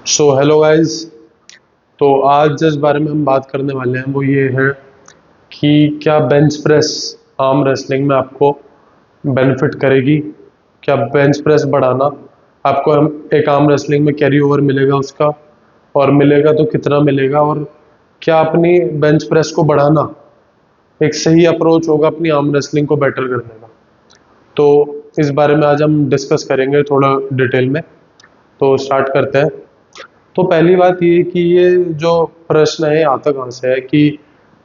So hello guys. तो आज जिस बारे में हम बात करने वाले हैं वो ये है कि क्या बेंच प्रेस आर्म रेसलिंग में आपको बेनिफिट करेगी। क्या बेंच प्रेस बढ़ाना आपको एक आर्म रेसलिंग में कैरी ओवर मिलेगा उसका, और मिलेगा तो कितना मिलेगा, और क्या अपनी बेंच प्रेस को बढ़ाना एक सही अप्रोच होगा अपनी आर्म रेसलिंग को बेटर करने का। तो इस बारे में आज हम डिस्कस करेंगे थोड़ा डिटेल में। तो स्टार्ट करते हैं। तो पहली बात ये कि ये जो प्रश्न है आता कहाँ से है कि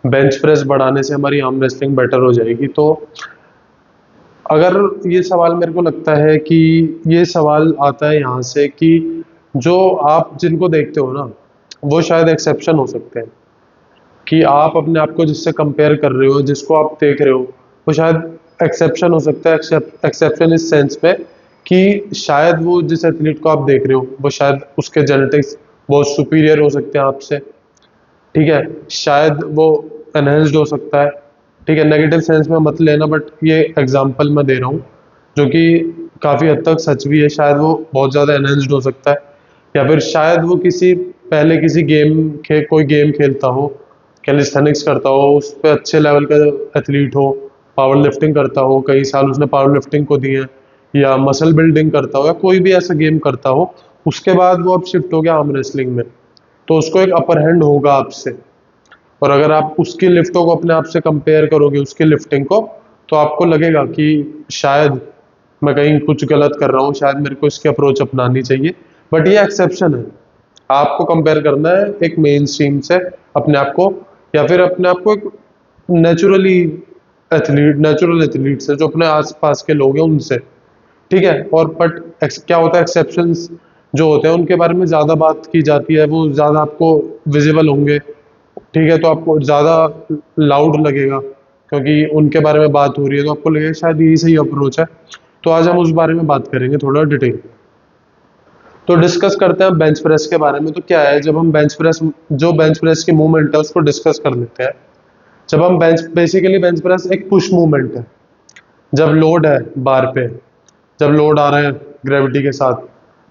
बेंच प्रेस बढ़ाने से हमारी आर्म रेसलिंग बेटर हो जाएगी। तो अगर ये सवाल, मेरे को लगता है कि ये सवाल आता है यहाँ से कि जो आप जिनको देखते हो ना, वो शायद एक्सेप्शन हो सकते हैं। कि आप अपने आप को जिससे कंपेयर कर रहे हो, जिसको आप देख रहे हो, वो शायद एक्सेप्शन हो सकता है। एक्सेप्शन इस सेंस में कि शायद वो जिस एथलीट को आप देख रहे हो वो शायद उसके जेनेटिक्स बहुत सुपीरियर हो सकते हैं आपसे। ठीक है, शायद वो एनहेंस्ड हो सकता है। ठीक है, नेगेटिव सेंस में मत लेना, बट ये एग्जांपल मैं दे रहा हूँ जो कि काफ़ी हद तक सच भी है। शायद वो बहुत ज़्यादा एनहेंस्ड हो सकता है, या फिर शायद वो पहले किसी कोई गेम खेलता हो, कैलिस्थेनिक्स करता हो, उस पर अच्छे लेवल का एथलीट हो, पावर लिफ्टिंग करता हो, कई साल उसने पावर लिफ्टिंग को दिए, या मसल बिल्डिंग करता हो, या कोई भी ऐसा गेम करता हो। उसके बाद वो अब शिफ्ट हो गया आर्म रेसलिंग में, तो उसको एक अपर हैंड होगा आपसे। और अगर आप उसकी लिफ्टों को अपने आप से कंपेयर करोगे, उसकी लिफ्टिंग को, तो आपको लगेगा कि शायद मैं कहीं कुछ गलत कर रहा हूँ, शायद मेरे को इसकी अप्रोच अपनानी चाहिए। बट ये एक्सेप्शन है। आपको कंपेयर करना है एक मेन स्ट्रीम से अपने आप को, या फिर अपने आप को एक नेचुरली नेचुरल एथलीट से, जो अपने आसपास के लोग हैं उनसे। ठीक है, और बट क्या होता है, एक्सेप्शंस जो होते हैं उनके बारे में ज़्यादा बात की जाती है, वो ज़्यादा आपको विजिबल होंगे। ठीक है, तो आपको ज़्यादा लाउड लगेगा क्योंकि उनके बारे में बात हो रही है, तो आपको लगेगा शायद यही सही अप्रोच है। तो आज हम उस बारे में बात करेंगे थोड़ा डिटेल। तो डिस्कस करते हैं बेंच प्रेस के बारे में। तो क्या है, जब हम बेंच प्रेस की मूवमेंट है उसको डिस्कस कर लेते हैं। जब हम बेसिकली बेंच प्रेस एक पुश मूवमेंट है। जब लोड है बार पे, जब लोड आ रहा है ग्रेविटी के साथ,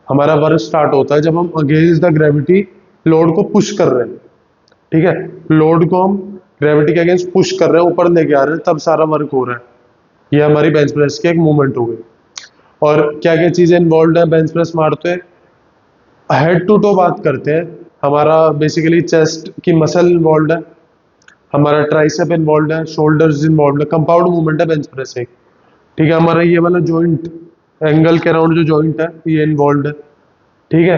हमारा वर्क स्टार्ट होता है जब हम अगेंस्ट द ग्रेविटी लोड को पुश कर रहे हैं। ठीक है, लोड को हम ग्रेविटी के अगेंस्ट पुश कर रहे हैं, ऊपर लेके आ रहे हैं, तब सारा वर्क हो रहा है। ये हमारी बेंच प्रेस की एक मूवमेंट हो गई। और क्या क्या चीजें इन्वॉल्व है बेंच प्रेस मारते हैं। हेड टू टो बात करते हैं। हमारा बेसिकली चेस्ट की मसल इन्वॉल्व है, हमारा ट्राइसेप इन्वॉल्व है, शोल्डर्स इन्वॉल्व है, कंपाउंड मूवमेंट है बेंच प्रेस एक। ठीक है, हमारा ये वाला जॉइंट, एंगल के अराउंड जो जॉइंट है ये इन्वॉल्व है। ठीक है,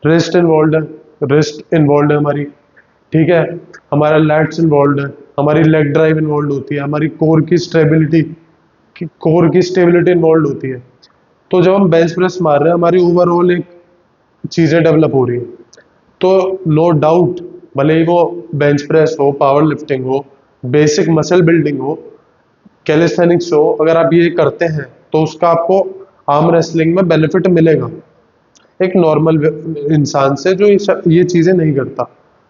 रिस्ट इन्वॉल्व है, रिस्ट इन्वॉल्व है हमारी। ठीक है, हमारा लैट्स इन्वॉल्व है, हमारी लेग ड्राइव इन्वॉल्व होती है, हमारी कोर की स्टेबिलिटी इन्वॉल्व होती है। तो जब हम बेंच प्रेस मार रहे हैं, हमारी ओवरऑल एक चीजें डेवलप हो रही है। तो नो डाउट, भले ही वो बेंच प्रेस हो, पावर लिफ्टिंग हो, बेसिक मसल बिल्डिंग हो, कैलिस्थेनिक्स हो, अगर आप ये करते हैं तो उसका आपको आर्म रेसलिंग में बेनिफिट मिलेगा एक नॉर्मल इंसान से जो ये चीजें नहीं करता।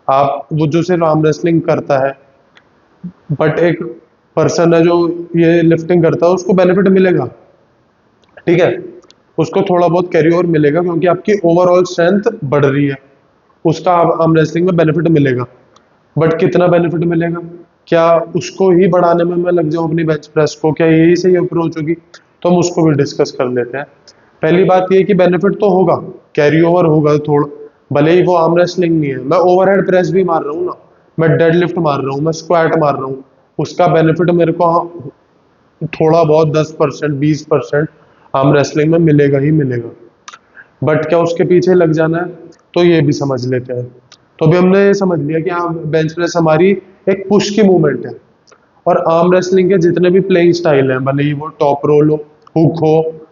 आप वो जो सिर्फ आर्म रेसलिंग करता है, बट एक पर्सन है जो ये लिफ्टिंग करता है, उसको बेनिफिट मिलेगा। ठीक है, उसको थोड़ा बहुत कैरी ओवर मिलेगा क्योंकि आपकी ओवरऑल स्ट्रेंथ बढ़ रही है, उसका आर्म रेसलिंग में बेनिफिट मिलेगा। बट कितना बेनिफिट मिलेगा, क्या उसको ही बढ़ाने में मैं लग जाऊं अपनी बेंच प्रेस को, क्या यही सही अप्रोच होगी? तो हम उसको भी डिस्कस कर लेते हैं। पहली बात ये कि बेनिफिट तो होगा, कैरी ओवर होगा थोड़ा। भले ही वो आर्म रेसलिंग नहीं है, मैं ओवरहेड प्रेस भी मार रहा हूँ ना, मैं डेडलिफ्ट मार रहा हूँ, मैं स्क्वाट मार रहा हूँ, उसका बेनिफिट मेरे को थोड़ा बहुत 10% 20% आर्म रेसलिंग में मिलेगा ही मिलेगा। बट क्या उसके पीछे लग जाना है? तो ये भी समझ लेते हैं। तो अभी हमने ये समझ लिया कि हाँ, बेंच प्रेस हमारी एक पुश की मूवमेंट है। और आर्म रेसलिंग के जितने भी प्लेइंग स्टाइल हैं, भले ही वो टॉप रोल हो, हुक हो,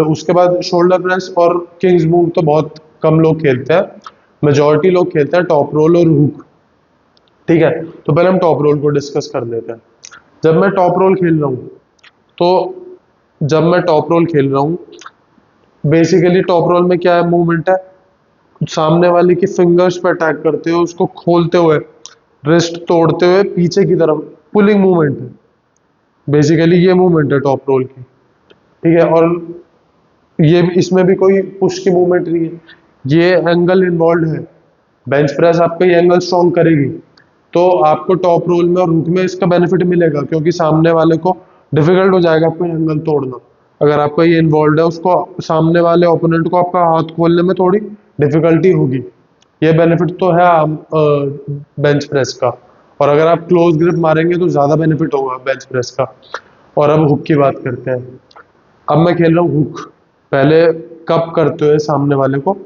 उसके बाद शोल्डर प्रेस और किंग्स मूव तो बहुत कम लोग खेलते हैं। मेजोरिटी लोग खेलते हैं टॉप रोल और हुक। ठीक है, तो पहले हम टॉप रोल को डिस्कस कर लेते हैं। जब मैं टॉप रोल खेल रहा हूँ तो जब मैं टॉप रोल खेल रहा हूँ, बेसिकली टॉप रोल में क्या है, मूवमेंट है, सामने वाले की फिंगर्स पे अटैक करते हुए, उसको खोलते हुए, रिस्ट तोड़ते हुए पीछे की तरफ पुलिंग मूवमेंट है। बेसिकली ये मूवमेंट है टॉप रोल की। ठीक है, और ये इसमें भी कोई पुश की मूवमेंट नहीं है। ये एंगल इन्वॉल्व है, बेंच प्रेस आपका ये एंगल स्ट्रॉन्ग करेगी, तो आपको टॉप रोल में और हुक में इसका बेनिफिट मिलेगा, क्योंकि सामने वाले को डिफिकल्ट हो जाएगा आपको एंगल तोड़ना। अगर आपका ये इन्वॉल्व है, उसको सामने वाले ओपोनेंट को आपका हाथ खोलने में थोड़ी डिफिकल्टी होगी। ये बेनिफिट तो है बेंच प्रेस का। और अगर आप क्लोज ग्रिप मारेंगे तो ज़्यादा बेनिफिट होगा बेंच प्रेस का। और अब हुक की बात करते हैं। अब मैं खेल रहा हूँ हुक। पहले कप करते हुए सामने वाले को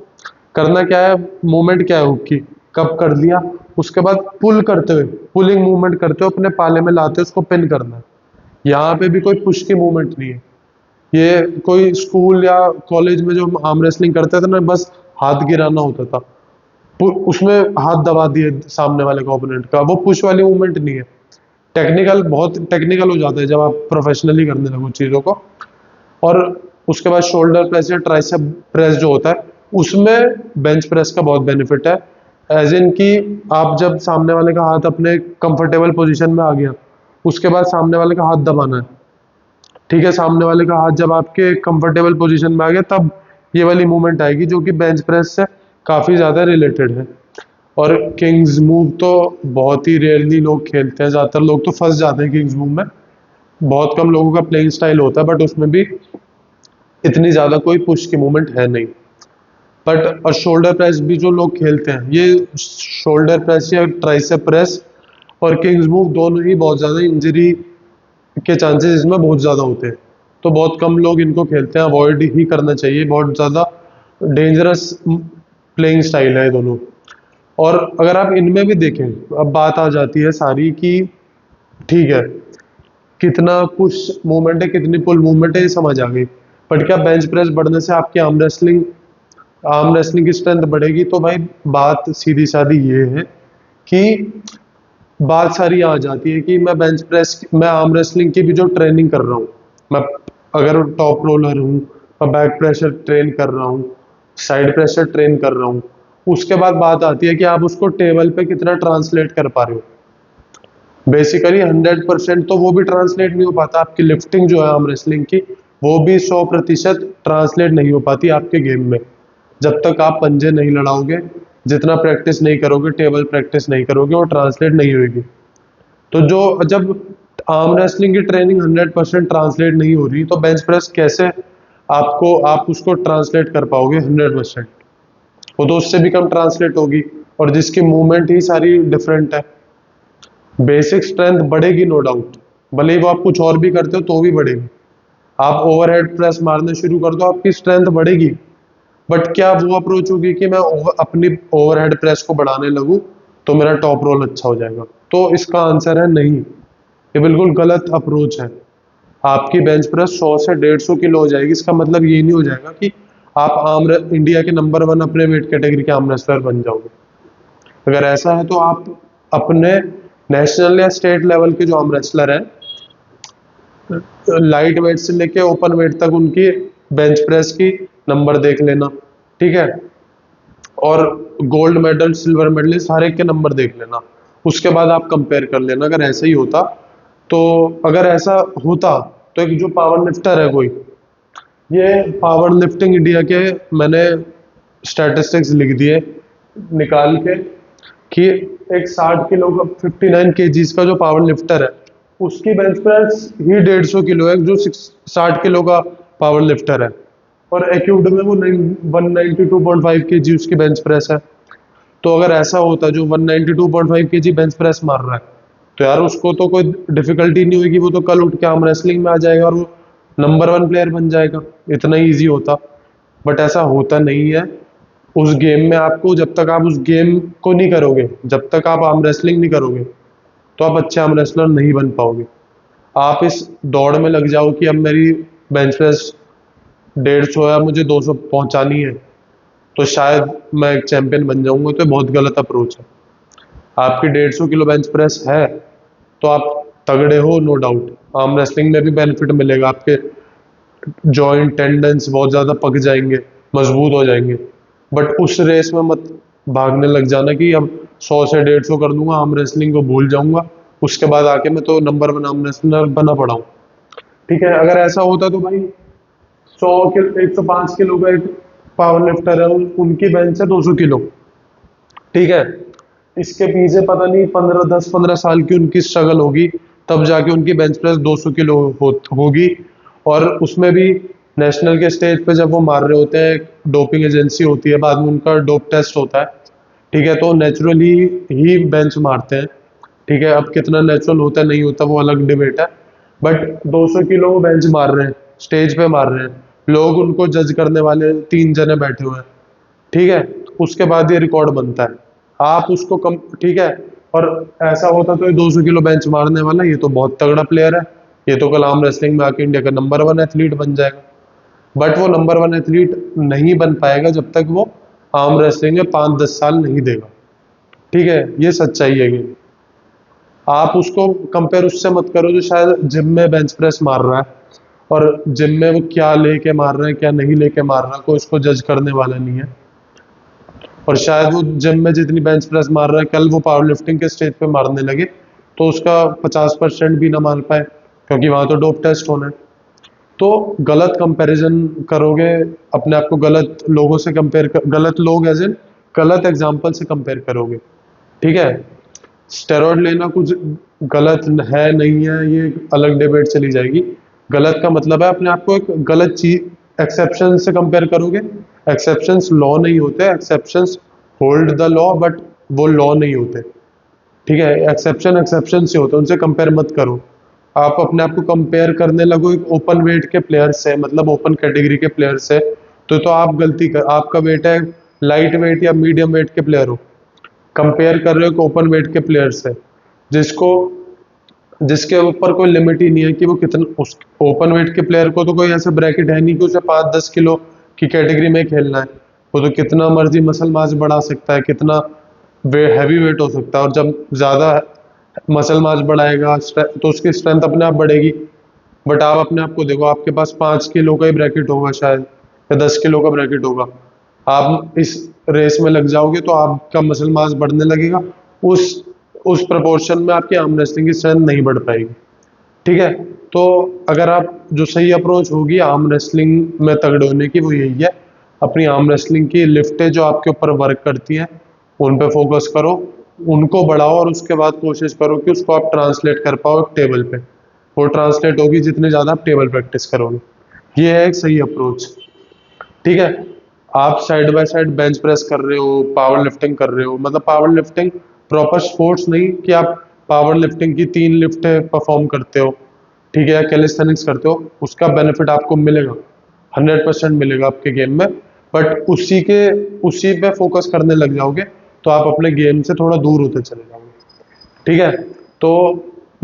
करना क्या है, मूवमेंट क्या है हुक की, कप कर लिया, उसके बाद पुल करते हुए, पुलिंग मूवमेंट करते हुए अपने पाले में लाते हुए उसको पिन करना है। यहाँ पे भी कोई पुश की मूवमेंट नहीं है। ये कोई स्कूल या कॉलेज में जो हम आर्म रेसलिंग करते थे ना, बस हाथ गिराना होता था, उसमें हाथ दबा दिए सामने वाले का ओपोनेंट का, वो पुश वाली मूवमेंट नहीं है। टेक्निकल, बहुत टेक्निकल हो जाता है जब आप प्रोफेशनली करने लगो चीज़ों को। और उसके बाद शोल्डर प्रेस या ट्राइसेप प्रेस जो होता है, उसमें बेंच प्रेस का बहुत बेनिफिट है। एज इन कि आप जब सामने वाले का हाथ अपने कंफर्टेबल पोजीशन में आ गया, उसके बाद सामने वाले का हाथ दबाना है। ठीक है, सामने वाले का हाथ जब आपके कंफर्टेबल पोजीशन में आ गया, तब ये वाली मूवमेंट आएगी जो कि बेंच प्रेस से काफ़ी ज़्यादा रिलेटेड है। और किंग्स मूव तो बहुत ही रेयरली लोग खेलते हैं, ज़्यादातर लोग तो फंस जाते हैं किंग्स मूव में। बहुत कम लोगों का प्लेइंग स्टाइल होता है, बट उसमें भी इतनी ज़्यादा कोई पुश की मूवमेंट है नहीं। बट और शोल्डर प्रेस भी जो लोग खेलते हैं, ये शोल्डर प्रेस या ट्राइसेप प्रेस और किंग्स मूव दोनों ही बहुत ज़्यादा इंजरी के चांसेस इसमें बहुत ज़्यादा होते हैं। तो बहुत कम लोग इनको खेलते हैं, अवॉइड ही करना चाहिए, बहुत ज़्यादा डेंजरस प्लेइंग स्टाइल है ये दोनों। और अगर आप इनमें भी देखें, अब बात आ जाती है सारी कि ठीक है, कितना पुश मूवमेंट है, कितनी पुल मूवमेंट है, ये समझ आ गई। बट क्या बेंच प्रेस बढ़ने से आपकी आर्म रेसलिंग की स्ट्रेंथ बढ़ेगी? तो भाई बात सीधी सादी ये है कि बात सारी आ जाती है कि मैं आर्म रेसलिंग की भी जो ट्रेनिंग कर रहा हूँ, मैं अगर टॉप रोलर हूँ, मैं बैक प्रेशर ट्रेन कर रहा हूँ, साइड प्रेशर ट्रेन कर रहा हूँ, उसके बाद बात आती है कि आप उसको टेबल पे कितना ट्रांसलेट कर पा रहे हो। बेसिकली 100% तो वो भी ट्रांसलेट नहीं हो पाता, आपकी लिफ्टिंग जो है आर्म रेसलिंग की, वो भी 100% ट्रांसलेट नहीं हो पाती आपके गेम में, जब तक आप पंजे नहीं लड़ाओगे, जितना प्रैक्टिस नहीं करोगे, टेबल प्रैक्टिस नहीं करोगे, वो ट्रांसलेट नहीं होगी। तो जो जब आर्म रेसलिंग की ट्रेनिंग 100% ट्रांसलेट नहीं हो रही, तो बेंच प्रेस कैसे आप उसको ट्रांसलेट कर पाओगे 100%? वो तो उससे भी कम ट्रांसलेट होगी, और जिसकी मूवमेंट ही सारी डिफरेंट है। बेसिक स्ट्रेंथ बढ़ेगी नो डाउट, भले ही वो आप कुछ और भी करते हो तो भी बढ़ेगी। आप ओवरहेड प्रेस मारने शुरू कर दो, आपकी स्ट्रेंथ बढ़ेगी। बट क्या वो अप्रोच होगी कि मैं अपनी ओवरहेड प्रेस को बढ़ाने लगूं तो मेरा टॉप रोल अच्छा हो जाएगा? तो इसका आंसर है नहीं, ये बिल्कुल गलत अप्रोच है। आपकी बेंच प्रेस 100 से 150 किलो हो जाएगी, इसका मतलब ये नहीं हो जाएगा कि आप इंडिया के नंबर 1 अपने वेट कैटेगरी के आर्म रेसलर बन जाओगे। अगर ऐसा है तो आप अपने नेशनल या स्टेट लेवल के जो आर्म रेसलर हैं, लाइट वेट से लेके ओपन वेट तक, उनकी बेंच प्रेस की नंबर देख लेना, ठीक है? और गोल्ड मेडल, सिल्वर मेडलिस्ट हर एक के नंबर देख लेना, उसके बाद आप कंपेयर कर लेना। अगर ऐसा ही होता, तो अगर ऐसा होता तो एक जो पावर लिफ्टर है कोई, ये पावर लिफ्टिंग इंडिया के मैंने स्टैटिस्टिक्स लिख दिए निकाल के कि एक 60 किलो का 59 केजीज का जो पावर लिफ्टर है, उसकी बेंच प्रेस ही 150 किलो है, जो 60 किलो का पावर लिफ्टर है। और एक्यूड में वो 192.5 केजी उसकी बेंच प्रेस है। तो अगर ऐसा होता, जो 192.5 केजी बेंच प्रेस मार रहा है, तो यार उसको तो कोई डिफिकल्टी नहीं होगी, वो तो कल उठ के आर्म रेसलिंग में आ जाएगा और वो नंबर 1 प्लेयर बन जाएगा, इतना ईजी होता। बट ऐसा होता नहीं है। उस गेम में आपको, जब तक आप उस गेम को नहीं करोगे, जब तक आप आर्म रेसलिंग नहीं करोगे, तो आप अच्छे आर्म रेसलर नहीं बन पाओगे। आप इस दौड़ में लग जाओ कि अब मेरी बेंच प्रेस 150 है, मुझे 200 पहुंचानी है, तो शायद मैं एक चैंपियन बन जाऊंगा, तो ये बहुत गलत अप्रोच है। आपकी 150 किलो बेंच प्रेस है तो आप तगड़े हो, नो डाउट। आर्म रेसलिंग में भी बेनिफिट मिलेगा, आपके जॉइंट टेंडन्स बहुत ज़्यादा पक जाएंगे, मजबूत हो जाएंगे। बट उस रेस में मत भागने लग जाना कि अब 100 से 150 कर दूंगा, आर्म रेसलिंग को भूल जाऊंगा, उसके बाद आके मैं तो नंबर 1 आर्म रेसलर बना पड़ा हूँ। ठीक है, अगर ऐसा होता तो भाई 105 किलो का एक पावर लिफ्टर है उनकी बेंच है 200 किलो, ठीक है। इसके पीछे पता नहीं 15 साल की उनकी स्ट्रगल होगी, तब जाके उनकी बेंच प्रेस 200 किलो होगी। और उसमें भी नेशनल के स्टेज पे जब वो मार रहे होते हैं, डोपिंग एजेंसी होती है, बाद में उनका डोप टेस्ट होता है, ठीक है। तो नेचुरली ही बेंच मारते हैं, ठीक है। अब कितना नेचुरल होता है नहीं होता वो अलग डिबेट है, बट 200 किलो वो बेंच मार रहे हैं, स्टेज पे मार रहे हैं, लोग उनको जज करने वाले 3 जने बैठे हुए हैं, ठीक है। उसके बाद ये रिकॉर्ड बनता है, आप उसको कम, ठीक है। और ऐसा होता तो ये 200 किलो बेंच मारने वाला, ये तो बहुत तगड़ा प्लेयर है, ये तो कल आर्म रेसलिंग में आके इंडिया का नंबर 1 एथलीट बन जाएगा। बट वो नंबर 1 एथलीट नहीं बन पाएगा जब तक वो आर्म रेसलिंग में 5-10 साल नहीं देगा, ठीक है। ये सच्चाई है। ये आप उसको कंपेयर उससे मत करो जो शायद जिम में बेंच प्रेस मार रहा है, और जिम में वो क्या लेके मार रहा है क्या नहीं लेके मार रहा है, कोई उसको जज करने वाला नहीं है। और शायद वो जिम में जितनी बेंच प्रेस मार रहा है, कल वो पावर लिफ्टिंग के स्टेज पे मारने लगे तो उसका 50% भी ना मान पाए, क्योंकि वहां तो डोप टेस्ट होना है। तो गलत कंपैरिजन करोगे, अपने आप को गलत लोगों से गलत लोग एज इन गलत एग्जाम्पल से कंपेयर करोगे, ठीक है। स्टेरॉइड लेना कुछ गलत है नहीं है, ये अलग डिबेट चली जाएगी। गलत का मतलब है अपने आप को एक गलत चीज एक्सेप्शन से कंपेयर करोगे। एक्सेप्शंस लॉ नहीं होते, exceptions hold the law, but वो लॉ नहीं होते, ठीक है। एक्सेप्शन एक्सेप्शन से होते हैं, उनसे कंपेयर मत करो। आप अपने आप को कंपेयर करने लगो एक ओपन वेट के प्लेयर से, मतलब ओपन कैटेगरी के प्लेयर से, तो आप गलती कर, आपका वेट है लाइट वेट या मीडियम वेट के प्लेयर हो, कंपेयर कर रहे हो ओपन वेट के प्लेयर से, जिसको जिसके ऊपर कोई लिमिट ही नहीं है कि वो कितना, उस ओपन वेट के प्लेयर को तो कोई ऐसा ब्रैकेट है नहीं कि उसे 5-10 किलो की कैटेगरी में खेलना है। वो तो कितना मर्जी मसल मास बढ़ा सकता है, कितना हैवी वेट हो सकता है, और जब ज्यादा मसल मास बढ़ाएगा तो उसकी स्ट्रेंथ अपने आप बढ़ेगी। बट आप अपने आप को देखो, आपके पास 5 किलो का ही ब्रैकेट होगा शायद, या 10 किलो का ब्रैकेट होगा, आप इस रेस में लग जाओगे तो आपका मसल मास बढ़ने लगेगा, उस प्रपोर्शन में आपकी आर्म रेसलिंग की स्ट्रेंथ नहीं बढ़ पाएगी, ठीक है। तो अगर आप, जो सही अप्रोच होगी आर्म रेसलिंग में तगड़े होने की, वो यही है, अपनी आर्म रेसलिंग की लिफ्टें जो आपके ऊपर वर्क करती हैं उन पे फोकस करो, उनको बढ़ाओ, और उसके बाद कोशिश करो कि उसको आप ट्रांसलेट कर पाओ एक टेबल पे। वो ट्रांसलेट होगी जितने ज़्यादा आप टेबल प्रैक्टिस करोगे। ये है एक सही अप्रोच, ठीक है। आप side by side bench press कर रहे हो, पावर लिफ्टिंग कर रहे हो, मतलब पावर लिफ्टिंग प्रॉपर स्पोर्ट्स नहीं कि आप पावर लिफ्टिंग की 3 लिफ्टें परफॉर्म करते हो, ठीक है, या कैलिस्थेनिक्स करते हो, उसका बेनिफिट आपको मिलेगा, 100% मिलेगा आपके गेम में। बट उसी पे फोकस करने लग जाओगे तो आप अपने गेम से थोड़ा दूर होते चले जाओगे, ठीक है। तो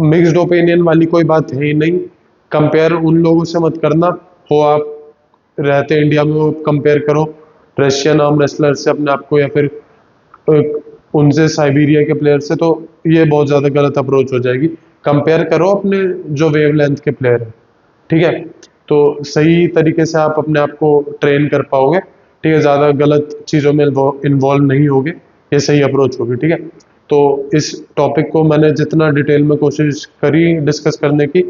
मिक्स्ड ओपिनियन वाली कोई बात है ही नहीं, कंपेयर उन लोगों से मत करना, हो आप रहते इंडिया में वो कंपेयर करो रशियन आर्म रेसलर से अपने आप को, या फिर उनसे साइबेरिया के प्लेयर से, तो ये बहुत ज़्यादा गलत अप्रोच हो जाएगी। कंपेयर करो अपने जो वेवलेंथ के प्लेयर हैं, ठीक है। तो सही तरीके से आप अपने आप को ट्रेन कर पाओगे, ठीक है, ज़्यादा गलत चीज़ों में इन्वॉल्व नहीं होगे, ये सही अप्रोच होगी, ठीक है। तो इस टॉपिक को मैंने जितना डिटेल में कोशिश करी डिस्कस करने की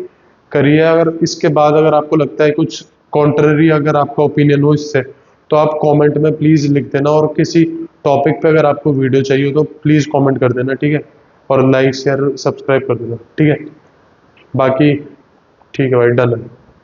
करी है। अगर इसके बाद अगर आपको लगता है कुछ कॉन्ट्ररी, अगर आपका ओपिनियन हो इससे, तो आप कमेंट में प्लीज़ लिख देना, और किसी टॉपिक पे अगर आपको वीडियो चाहिए तो प्लीज़ कमेंट कर देना, ठीक है। और लाइक शेयर सब्सक्राइब कर देना, ठीक है। बाकी ठीक है भाई, डन है।